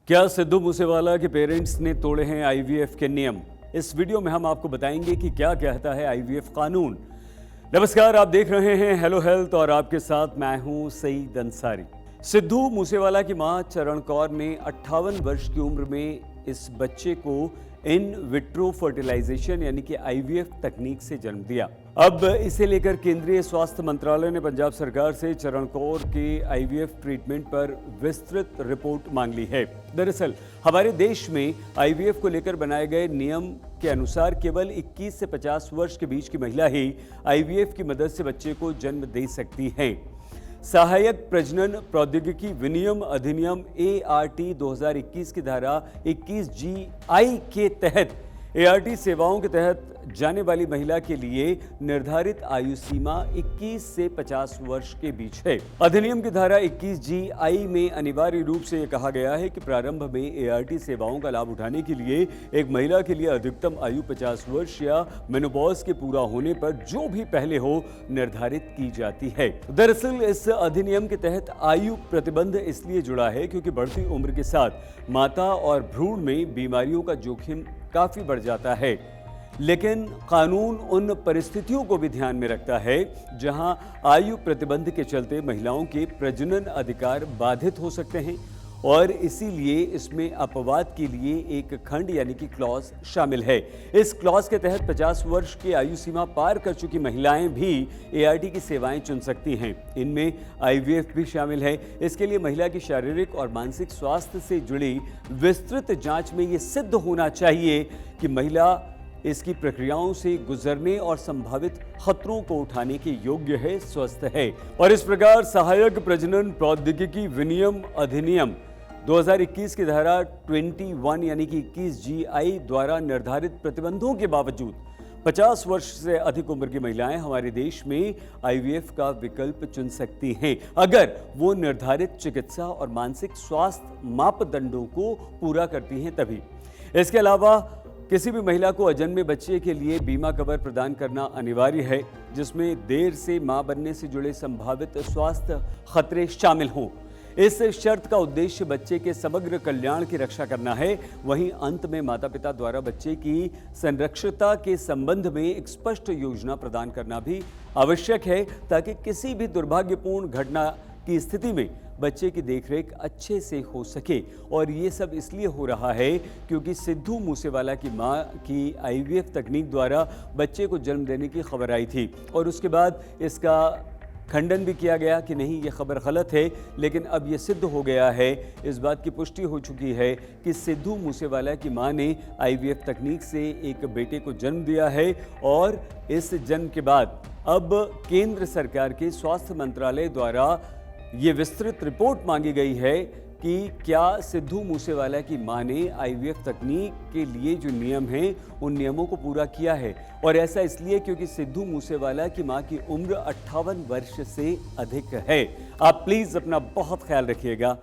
क्या सिद्धू मूसेवाला के पेरेंट्स ने तोड़े हैं आईवीएफ के नियम? इस वीडियो में हम आपको बताएंगे कि क्या कहता है आईवीएफ कानून। नमस्कार, आप देख रहे हैं हेलो हेल्थ और आपके साथ मैं हूं सईद अंसारी। सिद्धू मूसेवाला की मां चरण कौर ने 58 वर्ष की उम्र में इस बच्चे को इन विट्रो फर्टिलाइजेशन यानी कि आईवीएफ तकनीक से जन्म दिया। अब इसे लेकर केंद्रीय स्वास्थ्य मंत्रालय ने पंजाब सरकार से चरण कौर के आईवीएफ ट्रीटमेंट पर विस्तृत रिपोर्ट मांग ली है। दरअसल हमारे देश में आईवीएफ को लेकर बनाए गए नियम के अनुसार केवल 21 से 50 वर्ष के बीच की महिला ही आईवीएफ की मदद से बच्चे को जन्म दे सकती हैं। सहायक प्रजनन प्रौद्योगिकी विनियम अधिनियम ART 2021 की धारा 21G(I) के तहत ART सेवाओं के तहत जाने वाली महिला के लिए निर्धारित आयु सीमा 21 से 50 वर्ष के बीच है। अधिनियम की धारा 21G(I) में अनिवार्य रूप से यह कहा गया है कि प्रारंभ में ART सेवाओं का लाभ उठाने के लिए एक महिला के लिए अधिकतम आयु 50 वर्ष या मेनोपॉज के पूरा होने पर जो भी पहले हो निर्धारित की जाती है। दरअसल इस अधिनियम के तहत आयु प्रतिबंध इसलिए जुड़ा है क्योंकि बढ़ती उम्र के साथ माता और भ्रूण में बीमारियों का जोखिम काफी बढ़ जाता है। लेकिन कानून उन परिस्थितियों को भी ध्यान में रखता है जहां आयु प्रतिबंध के चलते महिलाओं के प्रजनन अधिकार बाधित हो सकते हैं और इसीलिए इसमें अपवाद के लिए एक खंड यानी कि क्लॉज शामिल है। इस क्लॉज के तहत 50 वर्ष की आयु सीमा पार कर चुकी महिलाएं भी ART की सेवाएं चुन सकती हैं। इनमें IVF भी शामिल है। इसके लिए महिला की शारीरिक और मानसिक स्वास्थ्य से जुड़ी विस्तृत जांच में ये सिद्ध होना चाहिए कि महिला इसकी प्रक्रियाओं से गुजरने और संभावित खतरों को उठाने के योग्य है, स्वस्थ है। और इस प्रकार सहायक प्रजनन प्रौद्योगिकी विनियम अधिनियम 2021 की धारा 21 यानी कि 21G(I) द्वारा निर्धारित प्रतिबंधों के बावजूद 50 वर्ष से अधिक उम्र की महिलाएं हमारे देश में IVF का विकल्प चुन सकती हैं अगर वो निर्धारित चिकित्सा और मानसिक स्वास्थ्य मापदंडों को पूरा करती हैं तभी। इसके अलावा किसी भी महिला को अजन्मे बच्चे के लिए बीमा कवर प्रदान करना अनिवार्य है जिसमें देर से मां बनने से जुड़े संभावित स्वास्थ्य खतरे शामिल हों। इस शर्त का उद्देश्य बच्चे के समग्र कल्याण की रक्षा करना है। वहीं अंत में माता पिता द्वारा बच्चे की संरक्षितता के संबंध में एक स्पष्ट योजना प्रदान करना भी आवश्यक है ताकि किसी भी दुर्भाग्यपूर्ण घटना की स्थिति में बच्चे की देखरेख अच्छे से हो सके। और ये सब इसलिए हो रहा है क्योंकि सिद्धू मूसेवाला की मां की IVF तकनीक द्वारा बच्चे को जन्म देने की खबर आई थी और उसके बाद इसका खंडन भी किया गया कि नहीं, ये खबर गलत है। लेकिन अब ये सिद्ध हो गया है, इस बात की पुष्टि हो चुकी है कि सिद्धू मूसेवाला की मां ने IVF तकनीक से एक बेटे को जन्म दिया है और इस जन्म के बाद अब केंद्र सरकार के स्वास्थ्य मंत्रालय द्वारा ये विस्तृत रिपोर्ट मांगी गई है कि क्या सिद्धू मूसेवाला की मां ने IVF तकनीक के लिए जो नियम हैं उन नियमों को पूरा किया है। और ऐसा इसलिए क्योंकि सिद्धू मूसेवाला की मां की उम्र 58 वर्ष से अधिक है। आप प्लीज़ अपना बहुत ख्याल रखिएगा।